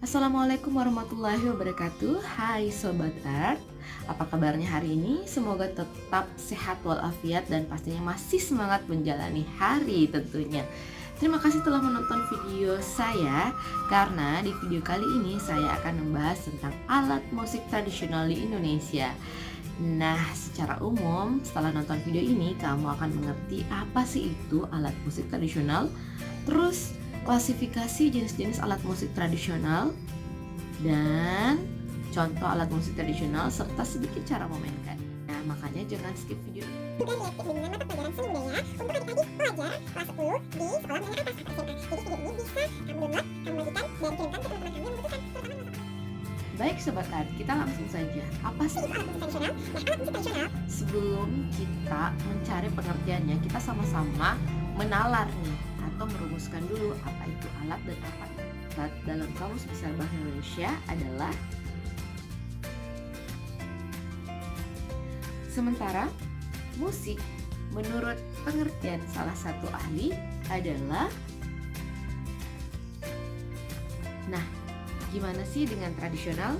Assalamualaikum warahmatullahi wabarakatuh. Hai Sobat Art, apa kabarnya hari ini? Semoga tetap sehat walafiat dan pastinya masih semangat menjalani hari tentunya. Terima kasih telah menonton video saya. Karena di video kali ini saya akan membahas tentang alat musik tradisional di Indonesia. Nah, secara umum setelah nonton video ini kamu akan mengerti apa sih itu alat musik tradisional, terus klasifikasi jenis-jenis alat musik tradisional, dan contoh alat musik tradisional serta sedikit cara memainkan. Nah, makanya jangan skip video ini. Juga diaktif bimbingan mata pelajaran seni budaya untuk adik-adik pelajar kelas 10 di sekolah menengah atas atau SMK. Jadi video ini bisa kamu download, kamu bagikan, dan kirimkan ke teman-teman kamu yang membutuhkan, terutama untuk Baik Sobat Art, kita langsung saja. Apa sih itu alat musik tradisional? Nah, alat musik tradisional Sebelum kita mencari pengertiannya, kita sama-sama menalar nih atau merumuskan dulu apa itu alat dan apa itu alat. Dalam Kamus Besar Bahasa Indonesia adalah sementara musik menurut pengertian salah satu ahli adalah. Nah, gimana sih dengan tradisional?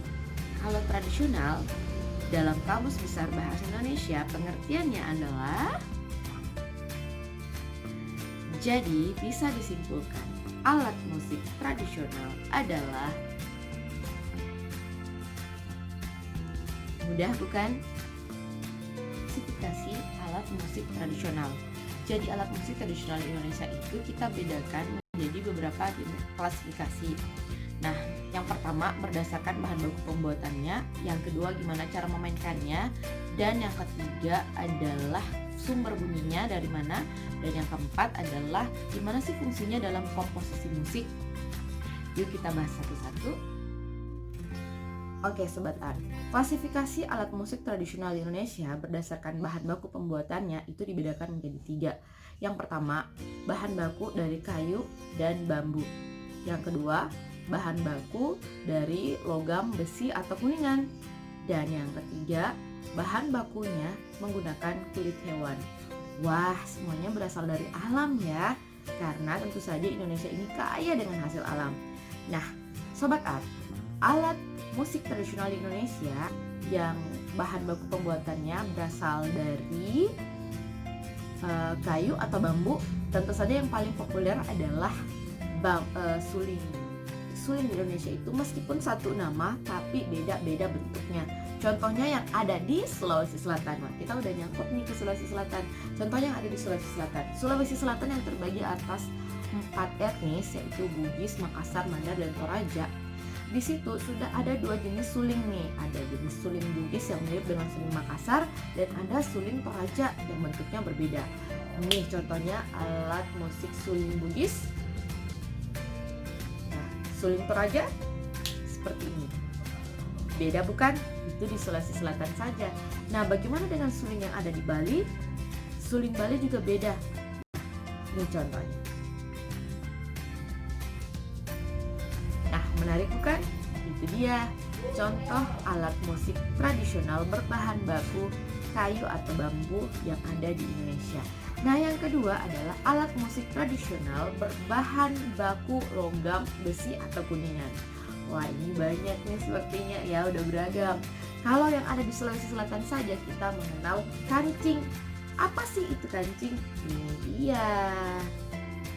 Kalau tradisional dalam Kamus Besar Bahasa Indonesia pengertiannya adalah, jadi bisa disimpulkan alat musik tradisional adalah, mudah bukan? Klasifikasi alat musik tradisional. Jadi alat musik tradisional di Indonesia itu kita bedakan menjadi beberapa klasifikasi. Nah, yang pertama berdasarkan bahan baku pembuatannya, yang kedua gimana cara memainkannya, dan yang ketiga adalah sumber bunyinya dari mana, dan yang keempat adalah gimana sih fungsinya dalam komposisi musik. Yuk kita bahas satu-satu. Oke Sobat Art, klasifikasi alat musik tradisional di Indonesia berdasarkan bahan baku pembuatannya itu dibedakan menjadi 3. Yang pertama, bahan baku dari kayu dan bambu. Yang kedua, bahan baku dari logam, besi, atau kuningan. Dan yang ketiga, bahan bakunya menggunakan kulit hewan. Wah, semuanya berasal dari alam ya, karena tentu saja Indonesia ini kaya dengan hasil alam. Nah, Sobat Art, alat musik tradisional di Indonesia yang bahan baku pembuatannya berasal dari kayu atau bambu, tentu saja yang paling populer adalah suling. Suling di Indonesia itu meskipun satu nama tapi beda-beda bentuknya. Contohnya yang ada di Sulawesi Selatan. Nah, kita udah nyangkut nih ke Sulawesi Selatan. Contohnya yang ada di Sulawesi Selatan. Sulawesi Selatan yang terbagi atas 4 etnis, yaitu Bugis, Makassar, Mandar, dan Toraja. Di situ sudah ada 2 jenis suling nih. Ada jenis suling Bugis yang mirip dengan suling Makassar, dan ada suling Toraja yang bentuknya berbeda. Nih contohnya alat musik suling Bugis. Nah, suling Toraja seperti ini. Beda bukan? Itu di Sulawesi Selatan saja. Nah, bagaimana dengan suling yang ada di Bali? Suling Bali juga beda. Ini contohnya. Nah, menarik bukan? Itu dia contoh alat musik tradisional berbahan baku kayu atau bambu yang ada di Indonesia. Nah, yang kedua adalah alat musik tradisional berbahan baku logam, besi, atau kuningan. Wah, ini banyak nih sepertinya ya, udah beragam. Kalau yang ada di Sulawesi Selatan saja kita mengenal kancing. Apa sih itu kancing? Ini dia.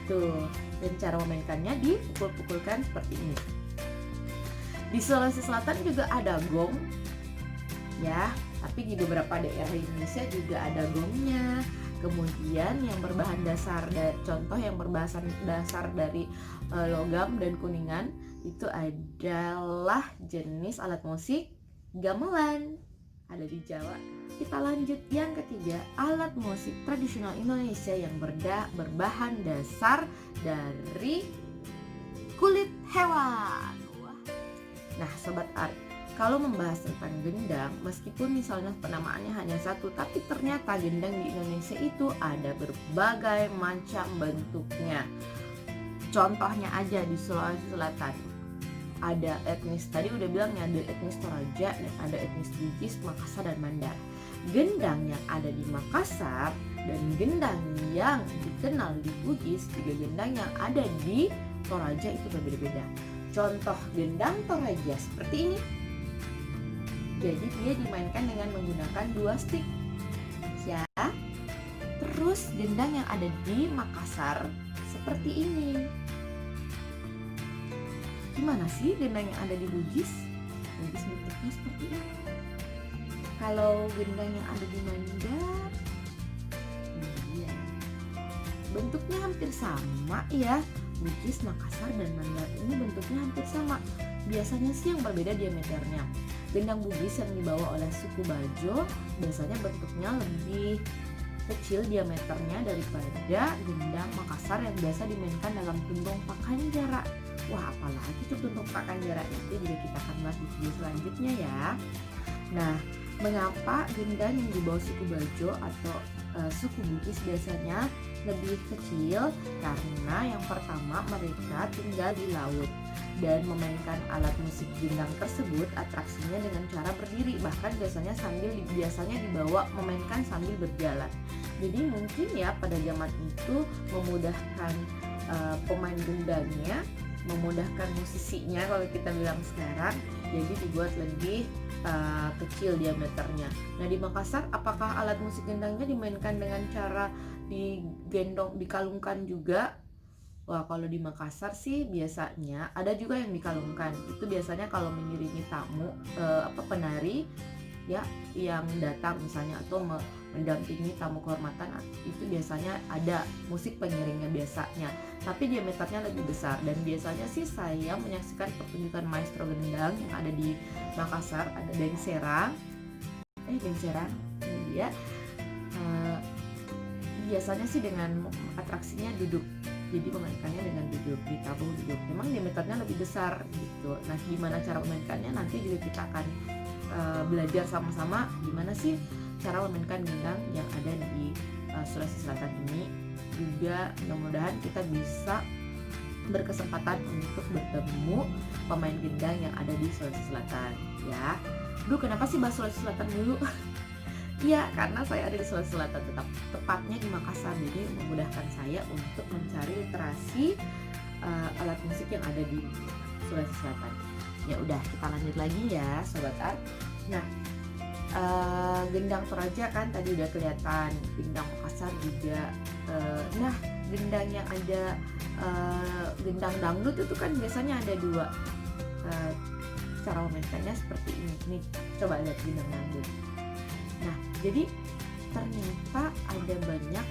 Tuh, dan cara memainkannya dipukul-pukulkan seperti ini. Di Sulawesi Selatan juga ada gong, ya, tapi di beberapa daerah di Indonesia juga ada gongnya. Kemudian yang berbahan dasar contoh yang berbahan dasar dari logam dan kuningan itu adalah jenis alat musik gamelan, ada di Jawa. Kita lanjut yang ketiga, alat musik tradisional Indonesia yang berbahan dasar dari kulit hewan. Nah Sobat Art, kalau membahas tentang gendang, meskipun misalnya penamaannya hanya satu, tapi ternyata gendang di Indonesia itu ada berbagai macam bentuknya. Contohnya aja di Sulawesi Selatan, ada etnis, tadi udah bilang ya, ada etnis Toraja dan ada etnis Bugis, Makassar, dan Mandar. Gendang yang ada di Makassar dan gendang yang dikenal di Bugis, juga gendang yang ada di Toraja itu berbeda-beda. contoh gendang Toraja seperti ini. Jadi dia dimainkan dengan menggunakan 2 stick. Ya. Terus gendang yang ada di Makassar seperti ini. Gimana sih gendang yang ada di Bugis? Bugis bentuknya seperti ini. Kalau gendang yang ada di Mandar, iya, bentuknya hampir sama ya. Bugis, Makassar, dan Mandar ini bentuknya hampir sama. Biasanya sih yang berbeda diameternya. Gendang Bugis yang dibawa oleh suku Bajo biasanya bentuknya lebih kecil diameternya daripada gendang Makassar yang biasa dimainkan dalam tuntung pakanjara. Wah, apalagi itu tuntung pakanjara itu juga kita akan bahas di video selanjutnya ya. Nah, mengapa gendang yang dibawa suku Bajo atau suku Bugis biasanya lebih kecil? Karena yang pertama mereka tinggal di laut dan memainkan alat musik gendang tersebut atraksinya dengan cara berdiri, bahkan biasanya dibawa memainkan sambil berjalan. Jadi mungkin ya pada zaman itu memudahkan pemain gendangnya, memudahkan musisinya kalau kita bilang sekarang, jadi dibuat lebih kecil diameternya. Nah, di Makassar apakah alat musik gendangnya dimainkan dengan cara dikalungkan juga? Wah, kalau di Makassar sih biasanya ada juga yang dikalungkan. Itu biasanya kalau mengiringi tamu penari ya yang datang misalnya, atau mendampingi tamu kehormatan, itu biasanya ada musik pengiringnya biasanya. Tapi diameternya lebih besar, dan biasanya sih saya menyaksikan pertunjukan maestro gendang yang ada di Makassar, ada Deng Serang ini dia. Biasanya sih dengan atraksinya duduk, jadi memainkannya dengan duduk, ditabuh duduk. Memang diameternya lebih besar gitu. Nah, gimana cara memainkannya nanti juga kita akan belajar sama-sama gimana sih cara memainkan gendang yang ada di Sulawesi Selatan ini. Juga mudah-mudahan kita bisa berkesempatan untuk bertemu pemain gendang yang ada di Sulawesi Selatan ya. Kenapa sih bahas Sulawesi Selatan dulu? Iya, karena saya ada di Sulawesi Selatan, tepatnya di Makassar. Jadi memudahkan saya untuk mencari literasi alat musik yang ada di Sulawesi Selatan. Ya udah, kita lanjut lagi ya Sobat Art. Nah, gendang Toraja kan tadi udah kelihatan, gendang Makassar juga. Nah, gendang yang ada gendang dangdut itu kan biasanya ada 2. Cara memainkannya seperti ini. Nih, coba lihat gendang dangdut. Nah, jadi ternyata ada banyak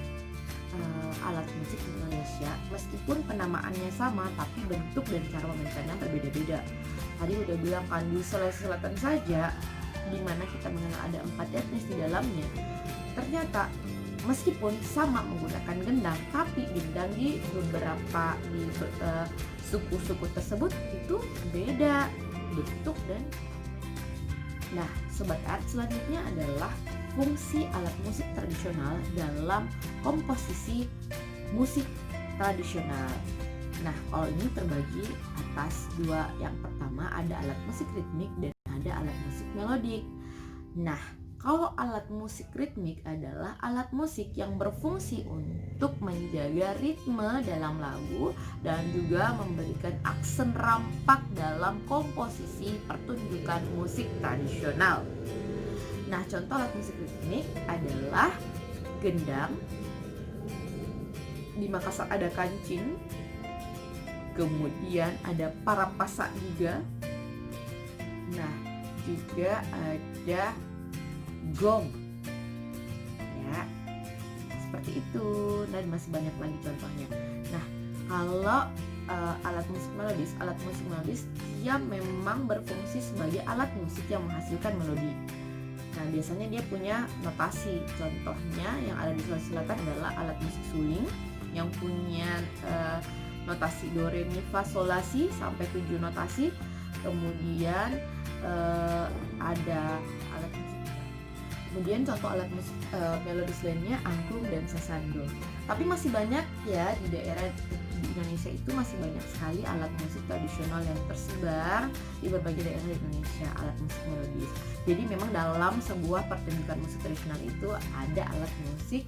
alat musik di Indonesia, meskipun penamaannya sama, tapi bentuk dan cara memainkannya berbeda-beda. Tadi udah bilang kan di Sulawesi Selatan saja, di mana kita mengenal ada 4 etnis di dalamnya. Ternyata meskipun sama menggunakan gendang, tapi gendang di beberapa suku-suku tersebut itu beda bentuk dan. Nah, Sobat Art, selanjutnya adalah fungsi alat musik tradisional dalam komposisi musik tradisional. Nah, kalau ini terbagi atas 2. Yang pertama ada alat musik ritmik dan ada alat musik melodik. Nah, kalau alat musik ritmik adalah alat musik yang berfungsi untuk menjaga ritme dalam lagu dan juga memberikan aksen rampak dalam komposisi pertunjukan musik tradisional. Nah, contoh alat musik ritmik adalah gendang. Di Makassar ada kancing, kemudian ada parapasa juga. Nah, juga ada gong ya, seperti itu. Dan masih banyak lagi contohnya. Nah, kalau alat musik melodis dia memang berfungsi sebagai alat musik yang menghasilkan melodi. Nah, biasanya dia punya notasi. Contohnya yang ada di Sulawesi Selatan adalah alat musik suling yang punya notasi do, re, mi, fa, sol, la, si sampai 7 notasi. Kemudian ada alat musik. Kemudian contoh alat musik melodis lainnya angklung dan sesando. Tapi masih banyak ya di daerah di Indonesia itu masih banyak sekali alat musik tradisional yang tersebar di berbagai daerah di Indonesia, alat musik melodis. Jadi memang dalam sebuah pertunjukan musik tradisional itu ada alat musik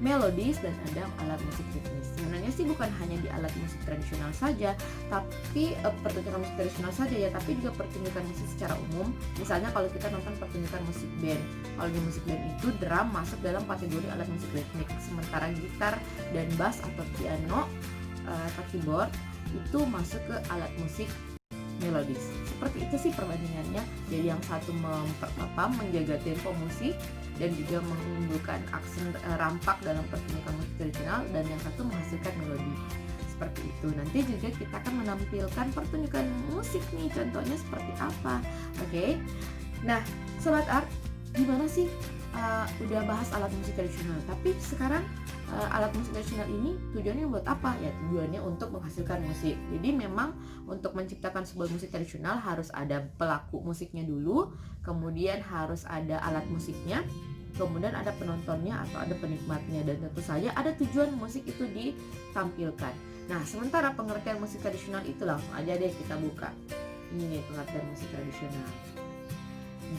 melodis dan ada alat musik ritmis. Sebenarnya sih bukan hanya di alat musik tradisional saja, tapi pertunjukan musik tradisional saja ya, tapi juga pertunjukan musik secara umum. Misalnya kalau kita nonton pertunjukan musik band, kalau di musik band itu drum masuk dalam kategori alat musik ritmik, sementara gitar dan bass atau piano atau keyboard itu masuk ke alat musik melodis. Seperti itu sih perbandingannya. Jadi yang satu menjaga tempo musik dan juga menimbulkan aksen rampak dalam pertunjukan musik tradisional, dan yang satu menghasilkan melodi. Seperti itu. Nanti juga kita akan menampilkan pertunjukan musik nih, contohnya seperti apa. Oke. Nah, Sobat Art, gimana sih? Udah bahas alat musik tradisional, tapi sekarang alat musik tradisional ini tujuannya buat apa? Ya tujuannya untuk menghasilkan musik. Jadi memang untuk menciptakan sebuah musik tradisional harus ada pelaku musiknya dulu, kemudian harus ada alat musiknya, kemudian ada penontonnya atau ada penikmatnya, dan tentu saja ada tujuan musik itu ditampilkan. Nah, sementara pengertian musik tradisional itu langsung aja deh kita buka. Ini nih pengertian musik tradisional.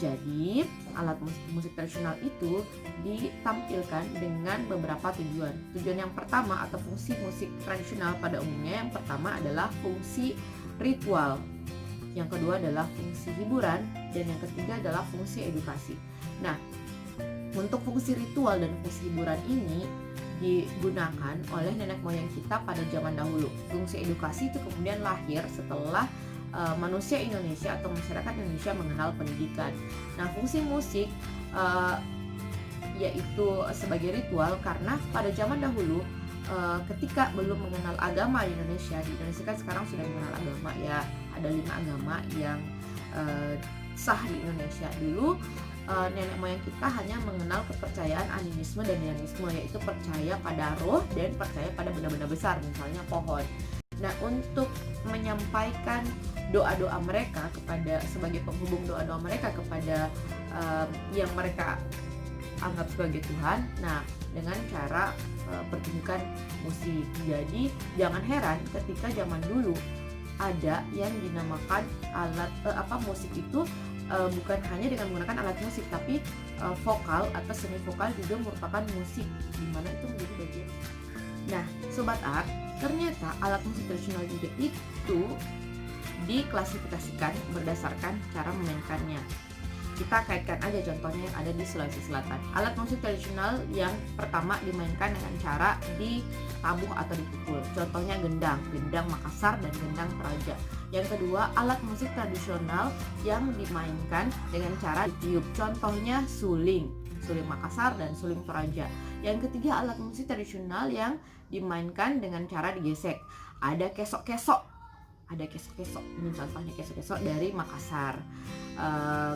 Jadi, alat musik tradisional itu ditampilkan dengan beberapa tujuan. Tujuan yang pertama atau fungsi musik tradisional pada umumnya, yang pertama adalah fungsi ritual. Yang kedua adalah fungsi hiburan, dan yang ketiga adalah fungsi edukasi. Nah, untuk fungsi ritual dan fungsi hiburan ini digunakan oleh nenek moyang kita pada zaman dahulu. Fungsi edukasi itu kemudian lahir setelah manusia Indonesia atau masyarakat Indonesia mengenal pendidikan. Nah, fungsi musik yaitu sebagai ritual, karena pada zaman dahulu ketika belum mengenal agama di Indonesia kan sekarang sudah mengenal agama ya, ada 5 agama yang sah di Indonesia. Dulu nenek moyang kita hanya mengenal kepercayaan animisme dan nihilisme, yaitu percaya pada roh dan percaya pada benda-benda besar, misalnya pohon. Nah, untuk menyampaikan doa-doa mereka sebagai penghubung doa-doa mereka kepada yang mereka anggap sebagai Tuhan, nah dengan cara pertunjukan musik. Jadi jangan heran ketika zaman dulu ada yang dinamakan alat musik itu bukan hanya dengan menggunakan alat musik, tapi vokal atau semi vokal juga merupakan musik, dimana itu menjadi bagian. Nah, Sobat Art, ternyata alat musik tradisional juga itu diklasifikasikan berdasarkan cara memainkannya. Kita kaitkan aja contohnya yang ada di Sulawesi Selatan. Alat musik tradisional yang pertama dimainkan dengan cara ditabuh atau dipukul. Contohnya gendang Makassar dan gendang Toraja. Yang kedua, alat musik tradisional yang dimainkan dengan cara ditiup. Contohnya suling Makassar dan suling Toraja. Yang ketiga, alat musik tradisional yang dimainkan dengan cara digesek. Ada kesok-kesok. Ini contohnya kesok-kesok dari Makassar.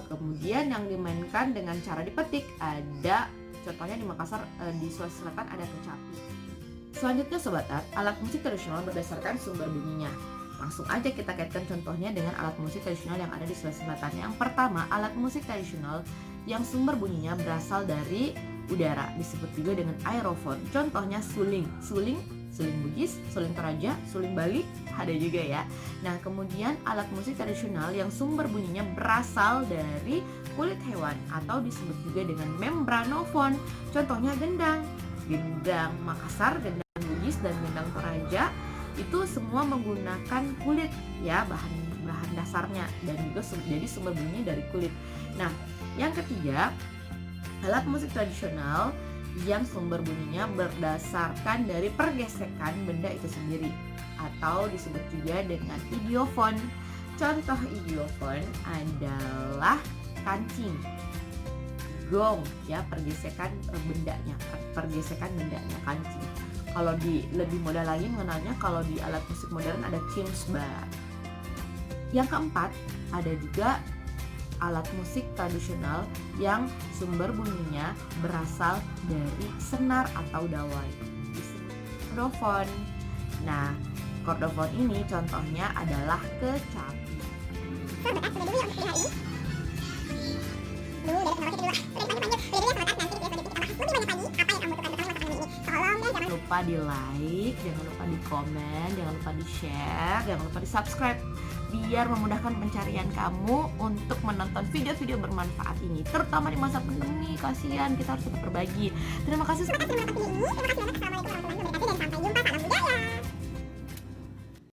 Kemudian yang dimainkan dengan cara dipetik, ada contohnya di Makassar, di Sulawesi Selatan ada kecapi. Selanjutnya Sobat Art, alat musik tradisional berdasarkan sumber bunyinya. Langsung aja kita kaitkan contohnya dengan alat musik tradisional yang ada di Sulawesi Selatan. Yang pertama, alat musik tradisional yang sumber bunyinya berasal dari udara, disebut juga dengan aerofon. Contohnya suling Bugis, suling Toraja, suling Bali, ada juga ya. Nah, kemudian alat musik tradisional yang sumber bunyinya berasal dari kulit hewan atau disebut juga dengan membranofon. Contohnya gendang Makassar, gendang Bugis, dan gendang Toraja itu semua menggunakan kulit ya, bahan dasarnya, dan juga jadi sumber bunyinya dari kulit. Nah, yang ketiga, alat musik tradisional yang sumber bunyinya berdasarkan dari pergesekan benda itu sendiri atau disebut juga dengan idiofon. Contoh idiofon adalah kancing, gong ya, pergesekan bendanya kancing. Kalau lebih mudah lagi mengenalnya, kalau di alat musik modern ada cimsbar. Yang keempat, ada juga alat musik tradisional yang sumber bunyinya berasal dari senar atau dawai, disebut kordofon. Nah, kordofon ini contohnya adalah kecapi. Sobat Art, sudah dulu ya untuk video hari ini. Dari Tolong ya, Jangan lupa di like, jangan lupa di komen, jangan lupa di share, jangan lupa di subscribe, biar memudahkan pencarian kamu untuk menonton video-video bermanfaat ini, terutama di masa pandemi. Kasihan, kita harus tetap berbagi. Terima kasih. terima kasih telah menonton video ini. Terima kasih banyak. Assalamualaikum warahmatullahi wabarakatuh dan sampai jumpa.